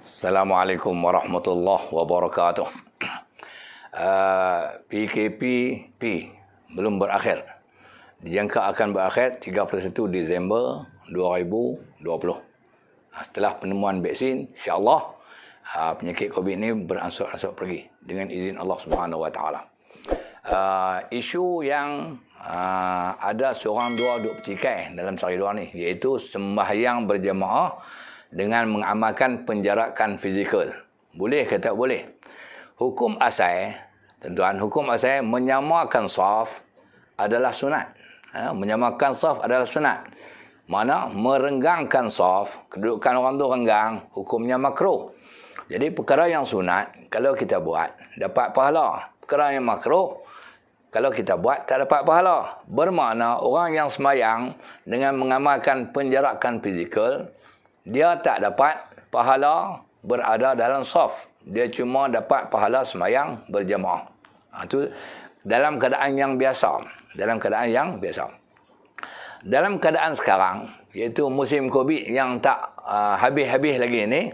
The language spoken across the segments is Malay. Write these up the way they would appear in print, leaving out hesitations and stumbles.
Assalamualaikum warahmatullahi wabarakatuh. PKP belum berakhir. Dijangka akan berakhir 31 Disember 2020. Setelah penemuan vaksin, insya-Allah penyakit COVID ini beransur-ansur pergi dengan izin Allah Subhanahu Wa Taala. Isu yang ada seorang dua duk bertikai dalam sehari dua ni, iaitu sembahyang berjamaah dengan mengamalkan penjarakan fizikal. Boleh ke tak boleh? Hukum asal, tuan-tuan, hukum asal menyamakan saf adalah sunat. Menyamakan saf adalah sunat. Mana merenggangkan saf, kedudukan orang tu renggang, hukumnya makruh. Jadi perkara yang sunat, kalau kita buat, dapat pahala. Perkara yang makruh, kalau kita buat, tak dapat pahala. Bermakna orang yang semayang dengan mengamalkan penjarakan fizikal, dia tak dapat pahala berada dalam saf. Dia cuma dapat pahala semayang berjamaah. Itu dalam keadaan yang biasa. Dalam keadaan sekarang, iaitu musim COVID yang tak habis-habis lagi ni,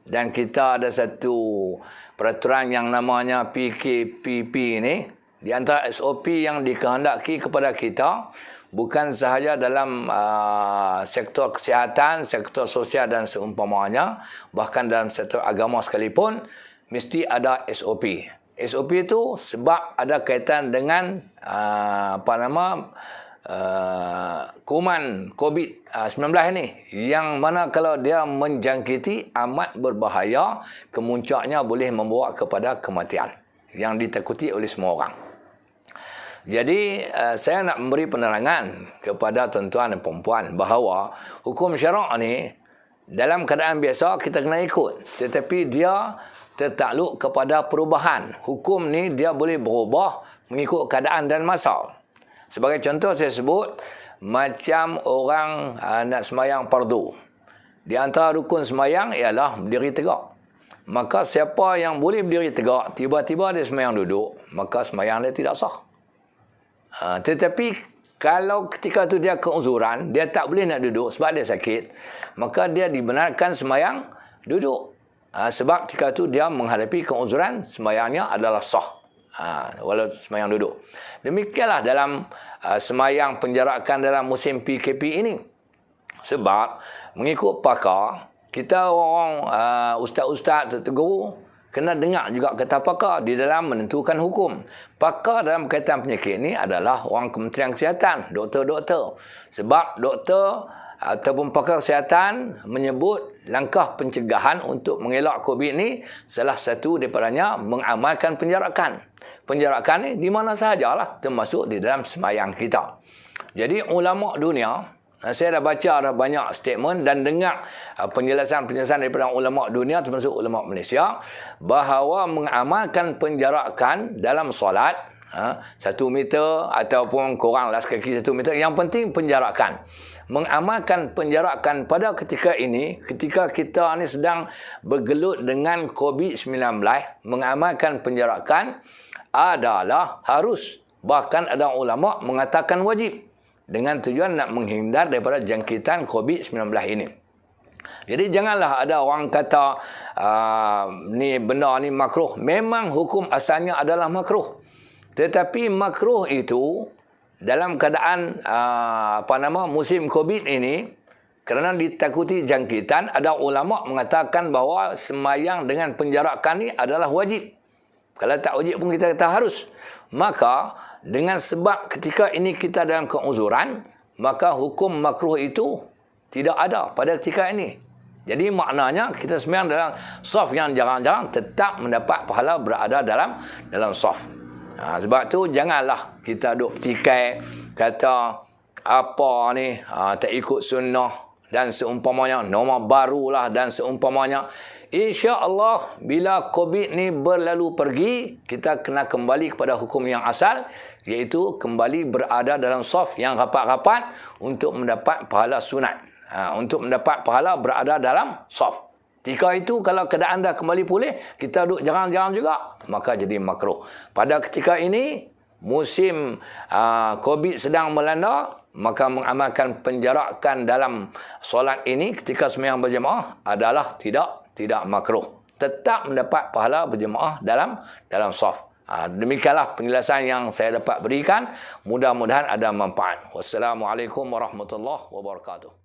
dan kita ada satu peraturan yang namanya PKPP ni, di antara SOP yang dikehendaki kepada kita, bukan sahaja dalam sektor kesihatan, sektor sosial dan seumpamanya, bahkan dalam sektor agama sekalipun, mesti ada SOP. SOP itu sebab ada kaitan dengan kuman COVID-19 ini, yang mana kalau dia menjangkiti amat berbahaya, kemuncaknya boleh membawa kepada kematian yang ditakuti oleh semua orang. Jadi saya nak memberi penerangan kepada tuan-tuan dan puan-puan bahawa hukum syarak ni dalam keadaan biasa kita kena ikut, tetapi dia tertakluk kepada perubahan. Hukum ni dia boleh berubah mengikut keadaan dan masa. Sebagai contoh saya sebut, macam orang nak semayang fardu. Di antara rukun semayang ialah berdiri tegak. Maka siapa yang boleh berdiri tegak, tiba-tiba dia semayang duduk, maka semayang dia tidak sah. Tetapi kalau ketika tu dia keuzuran, dia tak boleh nak duduk sebab dia sakit, maka dia dibenarkan semayang duduk. Sebab ketika tu dia menghadapi keuzuran, semayangnya adalah sah. Walau semayang duduk. Demikianlah dalam semayang penjarakan dalam musim PKP ini. Sebab mengikut pakar, kita orang ustaz-ustaz, guru, kena dengar juga kata pakar di dalam menentukan hukum. Pakar dalam kaitan penyakit ini adalah orang Kementerian Kesihatan, doktor-doktor. Sebab doktor ataupun pakar kesihatan menyebut langkah pencegahan untuk mengelak COVID ni, salah satu daripadanya mengamalkan penjarakan. Penjarakan ni di mana sahajalah, termasuk di dalam semayang kita. Jadi ulama dunia, saya dah baca ada banyak statement dan dengar penjelasan-penjelasan daripada ulama dunia, termasuk ulama Malaysia, bahawa mengamalkan penjarakan dalam solat 1 meter ataupun kuranglah sekaki 1 meter, yang penting penjarakan. Mengamalkan penjarakan pada ketika ini, ketika kita ni sedang bergelut dengan COVID-19, mengamalkan penjarakan adalah harus. Bahkan ada ulama mengatakan wajib, dengan tujuan nak menghindar daripada jangkitan COVID-19 ini. Jadi janganlah ada orang kata ni benda ni makruh. Memang hukum asalnya adalah makruh. Tetapi makruh itu dalam keadaan musim COVID ini, kerana ditakuti jangkitan, ada ulama mengatakan bahawa semayang dengan penjarakan ni adalah wajib. Kalau tak wajib pun kita kata harus. Maka dengan sebab ketika ini kita dalam keuzuran, maka hukum makruh itu tidak ada pada ketika ini. Jadi maknanya kita semayang dalam saf yang jarang-jarang tetap mendapat pahala berada dalam saf. Sebab tu janganlah kita duk petikai kata apa ni tak ikut sunnah dan seumpamanya, norma barulah dan seumpamanya. InsyaAllah bila COVID ni berlalu pergi, kita kena kembali kepada hukum yang asal, iaitu kembali berada dalam saf yang rapat-rapat untuk mendapat pahala sunat. Untuk mendapat pahala berada dalam saf. Ketika itu kalau keadaan dah kembali pulih, kita duduk jarang-jarang juga, maka jadi makruh. Pada ketika ini, musim COVID sedang melanda, maka mengamalkan penjarakan dalam solat ini ketika sembahyang berjamaah adalah tidak tidak makruh. Tetap mendapat pahala berjemaah dalam saf. Demikianlah penjelasan yang saya dapat berikan. Mudah-mudahan ada manfaat. Wassalamualaikum warahmatullahi wabarakatuh.